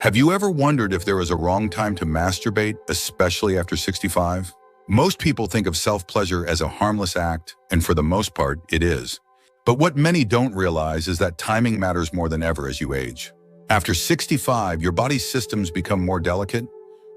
Have you ever wondered if there is a wrong time to masturbate, especially after 65? Most people think of self-pleasure as a harmless act, and for the most part, it is. But what many don't realize is that timing matters more than ever as you age. After 65, your body's systems become more delicate.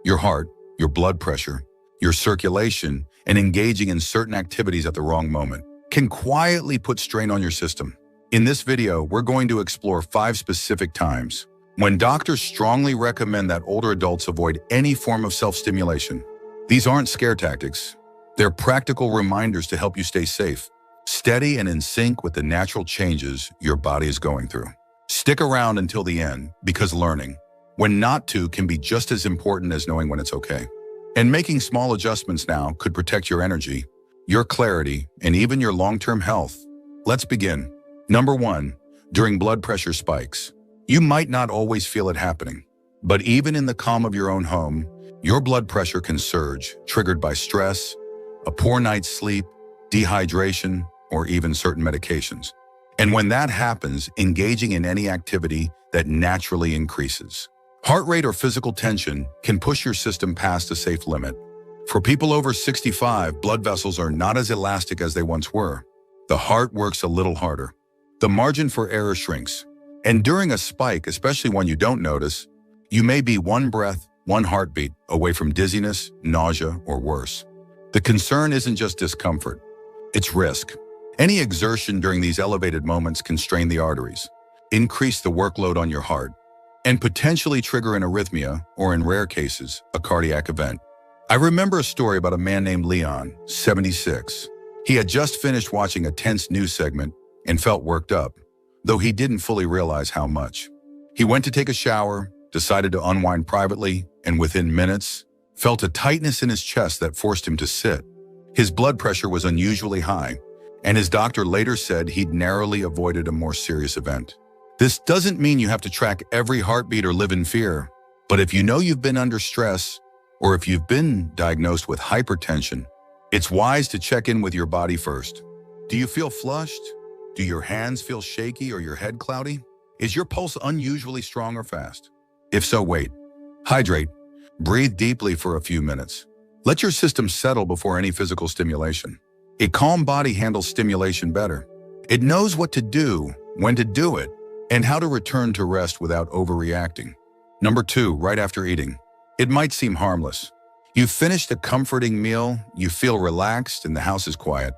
Your heart, your blood pressure, your circulation, and engaging in certain activities at the wrong moment can quietly put strain on your system. In this video, we're going to explore 5 specific times when doctors strongly recommend that older adults avoid any form of self-stimulation. These aren't scare tactics. They're practical reminders to help you stay safe, steady, and in sync with the natural changes your body is going through. Stick around until the end, because learning when not to can be just as important as knowing when it's okay. And making small adjustments now could protect your energy, your clarity, and even your long-term health. Let's begin. Number 1, during blood pressure spikes. You might not always feel it happening, but even in the calm of your own home, your blood pressure can surge, triggered by stress, a poor night's sleep, dehydration, or even certain medications. And when that happens, engaging in any activity that naturally increases. Heart rate or physical tension can push your system past a safe limit. For people over 65, blood vessels are not as elastic as they once were. The heart works a little harder. The margin for error shrinks. And during a spike, especially when you don't notice, you may be one breath, one heartbeat away from dizziness, nausea, or worse. The concern isn't just discomfort, it's risk. Any exertion during these elevated moments can strain the arteries, increase the workload on your heart, and potentially trigger an arrhythmia, or in rare cases, a cardiac event. I remember a story about a man named Leon, 76. He had just finished watching a tense news segment and felt worked up, though he didn't fully realize how much. He went to take a shower, decided to unwind privately, and within minutes, felt a tightness in his chest that forced him to sit. His blood pressure was unusually high, and his doctor later said he'd narrowly avoided a more serious event. This doesn't mean you have to track every heartbeat or live in fear, but if you know you've been under stress, or if you've been diagnosed with hypertension, it's wise to check in with your body first. Do you feel flushed? Do your hands feel shaky or your head cloudy? Is your pulse unusually strong or fast? If so, wait. Hydrate. Breathe deeply for a few minutes. Let your system settle before any physical stimulation. A calm body handles stimulation better. It knows what to do, when to do it, and how to return to rest without overreacting. Number 2, right after eating. It might seem harmless. You've finished a comforting meal, you feel relaxed, and the house is quiet.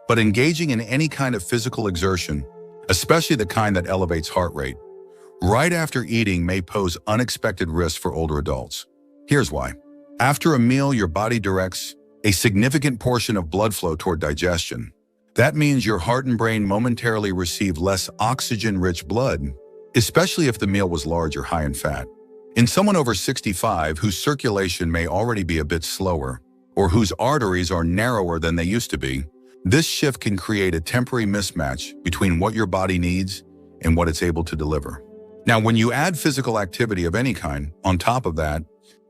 But engaging in any kind of physical exertion, especially the kind that elevates heart rate, right after eating may pose unexpected risks for older adults. Here's why. After a meal, your body directs a significant portion of blood flow toward digestion. That means your heart and brain momentarily receive less oxygen-rich blood, especially if the meal was large or high in fat. In someone over 65 whose circulation may already be a bit slower, or whose arteries are narrower than they used to be, this shift can create a temporary mismatch between what your body needs and what it's able to deliver. Now, when you add physical activity of any kind on top of that,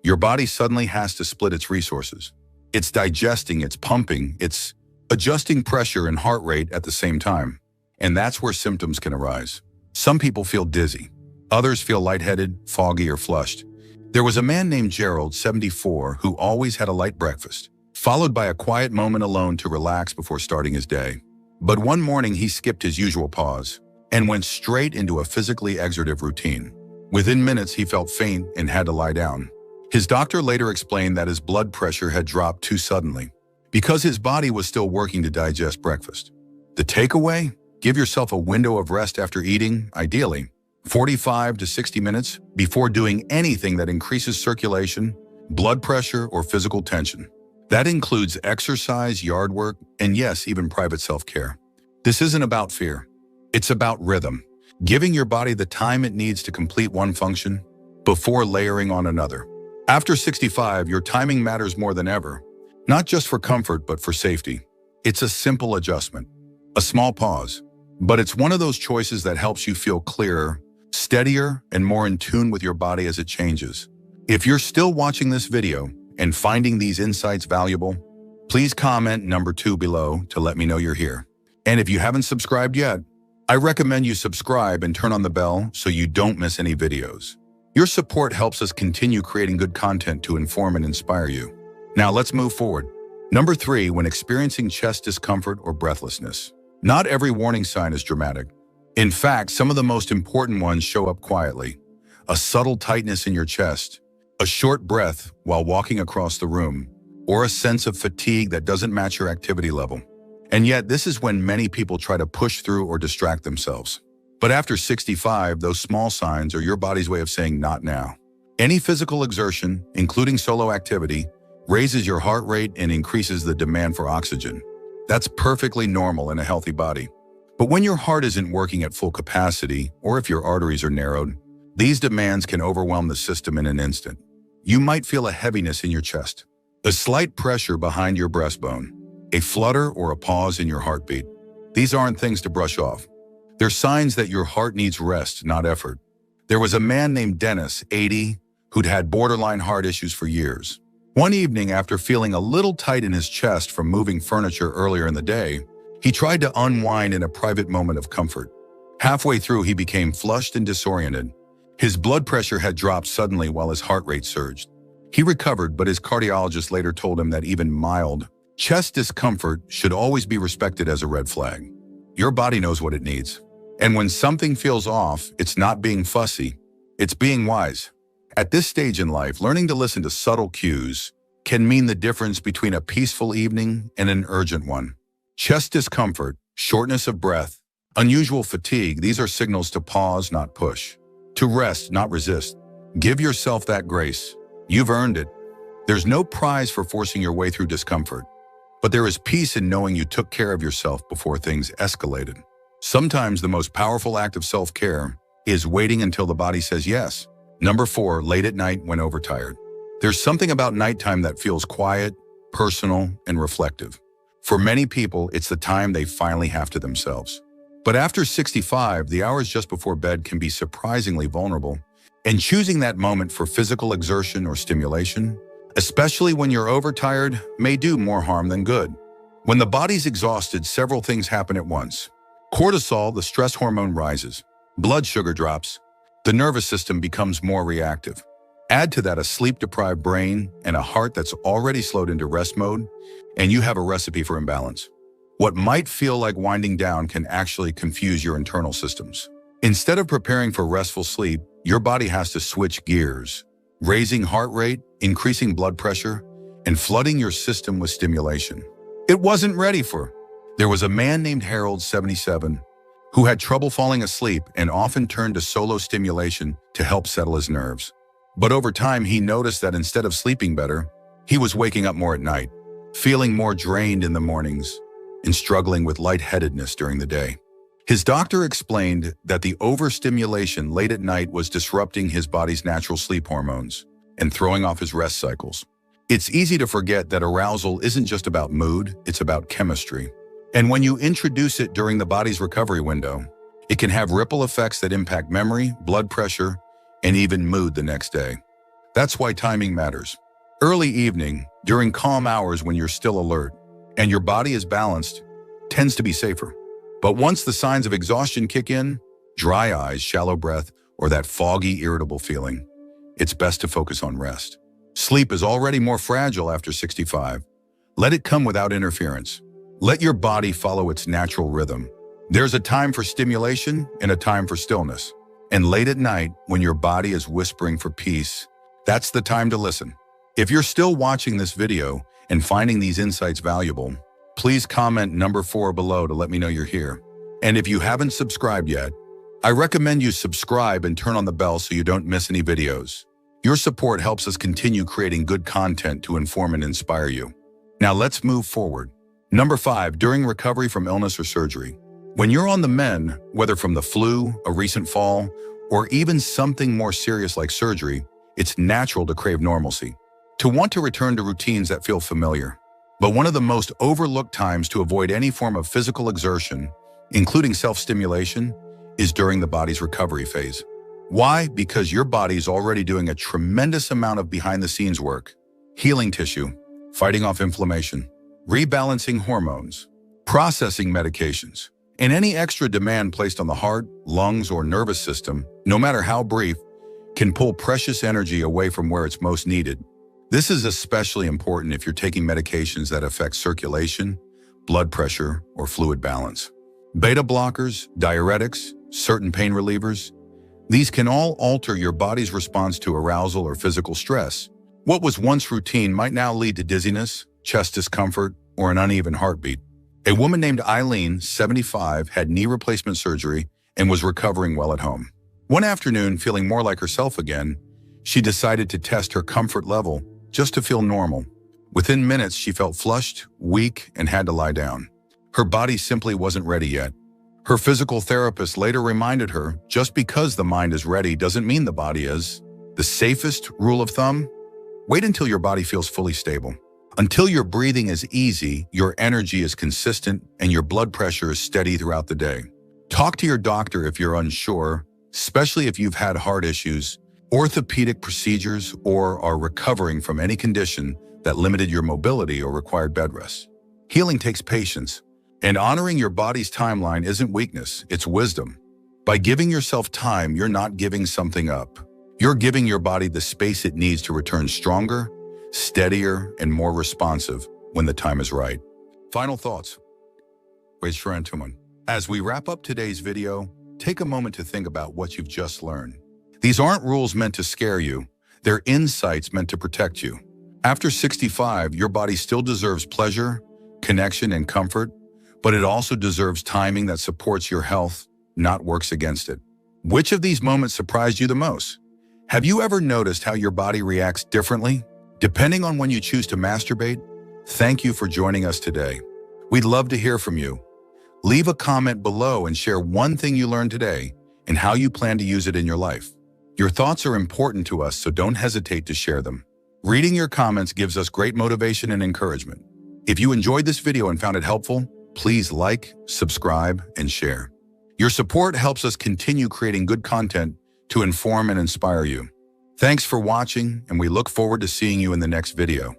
your body suddenly has to split its resources. It's digesting, it's pumping, it's adjusting pressure and heart rate at the same time. And that's where symptoms can arise. Some people feel dizzy. Others feel lightheaded, foggy, or flushed. There was a man named Gerald, 74, who always had a light breakfast, followed by a quiet moment alone to relax before starting his day. But one morning he skipped his usual pause and went straight into a physically exertive routine. Within minutes, he felt faint and had to lie down. His doctor later explained that his blood pressure had dropped too suddenly because his body was still working to digest breakfast. The takeaway? Give yourself a window of rest after eating, ideally 45 to 60 minutes, before doing anything that increases circulation, blood pressure, or physical tension. That includes exercise, yard work, and yes, even private self-care. This isn't about fear. It's about rhythm, giving your body the time it needs to complete one function before layering on another. After 65, your timing matters more than ever, not just for comfort, but for safety. It's a simple adjustment, a small pause, but it's one of those choices that helps you feel clearer, steadier, and more in tune with your body as it changes. If you're still watching this video and finding these insights valuable, please comment number 2 below to let me know you're here. And if you haven't subscribed yet, I recommend you subscribe and turn on the bell so you don't miss any videos. Your support helps us continue creating good content to inform and inspire you. Now let's move forward. Number 3, when experiencing chest discomfort or breathlessness. Not every warning sign is dramatic. In fact, some of the most important ones show up quietly. A subtle tightness in your chest, a short breath while walking across the room, or a sense of fatigue that doesn't match your activity level. And yet, this is when many people try to push through or distract themselves. But after 65, those small signs are your body's way of saying not now. Any physical exertion, including solo activity, raises your heart rate and increases the demand for oxygen. That's perfectly normal in a healthy body. But when your heart isn't working at full capacity, or if your arteries are narrowed, these demands can overwhelm the system in an instant. You might feel a heaviness in your chest, a slight pressure behind your breastbone, a flutter or a pause in your heartbeat. These aren't things to brush off. They're signs that your heart needs rest, not effort. There was a man named Dennis, 80, who'd had borderline heart issues for years. One evening, after feeling a little tight in his chest from moving furniture earlier in the day, he tried to unwind in a private moment of comfort. Halfway through, he became flushed and disoriented. His blood pressure had dropped suddenly while his heart rate surged. He recovered, but his cardiologist later told him that even mild chest discomfort should always be respected as a red flag. Your body knows what it needs. And when something feels off, it's not being fussy, it's being wise. At this stage in life, learning to listen to subtle cues can mean the difference between a peaceful evening and an urgent one. Chest discomfort, shortness of breath, unusual fatigue, these are signals to pause, not push. To rest, not resist. Give yourself that grace. You've earned it. There's no prize for forcing your way through discomfort, but there is peace in knowing you took care of yourself before things escalated. Sometimes the most powerful act of self-care is waiting until the body says yes. Number 4, late at night when overtired. There's something about nighttime that feels quiet, personal, and reflective. For many people, it's the time they finally have to themselves. But after 65, the hours just before bed can be surprisingly vulnerable, and choosing that moment for physical exertion or stimulation, especially when you're overtired, may do more harm than good. When the body's exhausted, several things happen at once. Cortisol, the stress hormone, rises. Blood sugar drops. The nervous system becomes more reactive. Add to that a sleep-deprived brain and a heart that's already slowed into rest mode, and you have a recipe for imbalance. What might feel like winding down can actually confuse your internal systems. Instead of preparing for restful sleep, your body has to switch gears, raising heart rate, increasing blood pressure, and flooding your system with stimulation. It wasn't ready for. There was a man named Harold, 77, who had trouble falling asleep and often turned to solo stimulation to help settle his nerves. But over time, he noticed that instead of sleeping better, he was waking up more at night, feeling more drained in the mornings, and struggling with lightheadedness during the day. His doctor explained that the overstimulation late at night was disrupting his body's natural sleep hormones and throwing off his rest cycles. It's easy to forget that arousal isn't just about mood, it's about chemistry. And when you introduce it during the body's recovery window, it can have ripple effects that impact memory, blood pressure, and even mood the next day. That's why timing matters. Early evening, during calm hours when you're still alert and your body is balanced, tends to be safer. But once the signs of exhaustion kick in, dry eyes, shallow breath, or that foggy, irritable feeling, it's best to focus on rest. Sleep is already more fragile after 65. Let it come without interference. Let your body follow its natural rhythm. There's a time for stimulation and a time for stillness. And late at night, when your body is whispering for peace, that's the time to listen. If you're still watching this video and finding these insights valuable, please comment number 4 below to let me know you're here. And if you haven't subscribed yet, I recommend you subscribe and turn on the bell so you don't miss any videos. Your support helps us continue creating good content to inform and inspire you. Now let's move forward. Number 5, during recovery from illness or surgery. When you're on the mend, whether from the flu, a recent fall, or even something more serious like surgery, it's natural to crave normalcy, to want to return to routines that feel familiar. But one of the most overlooked times to avoid any form of physical exertion, including self-stimulation, is during the body's recovery phase. Why? Because your body's already doing a tremendous amount of behind-the-scenes work, healing tissue, fighting off inflammation, rebalancing hormones, processing medications, and any extra demand placed on the heart, lungs, or nervous system, no matter how brief, can pull precious energy away from where it's most needed. This is especially important if you're taking medications that affect circulation, blood pressure, or fluid balance. Beta blockers, diuretics, certain pain relievers, these can all alter your body's response to arousal or physical stress. What was once routine might now lead to dizziness, chest discomfort, or an uneven heartbeat. A woman named Eileen, 75, had knee replacement surgery and was recovering well at home. One afternoon, feeling more like herself again, she decided to test her comfort level just to feel normal. Within minutes, she felt flushed, weak, and had to lie down. Her body simply wasn't ready yet. Her physical therapist later reminded her, just because the mind is ready doesn't mean the body is. The safest rule of thumb? Wait until your body feels fully stable. Until your breathing is easy, your energy is consistent, and your blood pressure is steady throughout the day. Talk to your doctor if you're unsure, especially if you've had heart issues, orthopedic procedures, or are recovering from any condition that limited your mobility or required bed rest. Healing takes patience, and honoring your body's timeline isn't weakness, it's wisdom. By giving yourself time, you're not giving something up. You're giving your body the space it needs to return stronger, steadier, and more responsive when the time is right. Final thoughts. As we wrap up today's video, take a moment to think about what you've just learned. These aren't rules meant to scare you. They're insights meant to protect you. After 65, your body still deserves pleasure, connection, and comfort, but it also deserves timing that supports your health, not works against it. Which of these moments surprised you the most? Have you ever noticed how your body reacts differently, depending on when you choose to masturbate? Thank you for joining us today. We'd love to hear from you. Leave a comment below and share one thing you learned today and how you plan to use it in your life. Your thoughts are important to us, so don't hesitate to share them. Reading your comments gives us great motivation and encouragement. If you enjoyed this video and found it helpful, please like, subscribe, and share. Your support helps us continue creating good content to inform and inspire you. Thanks for watching, and we look forward to seeing you in the next video.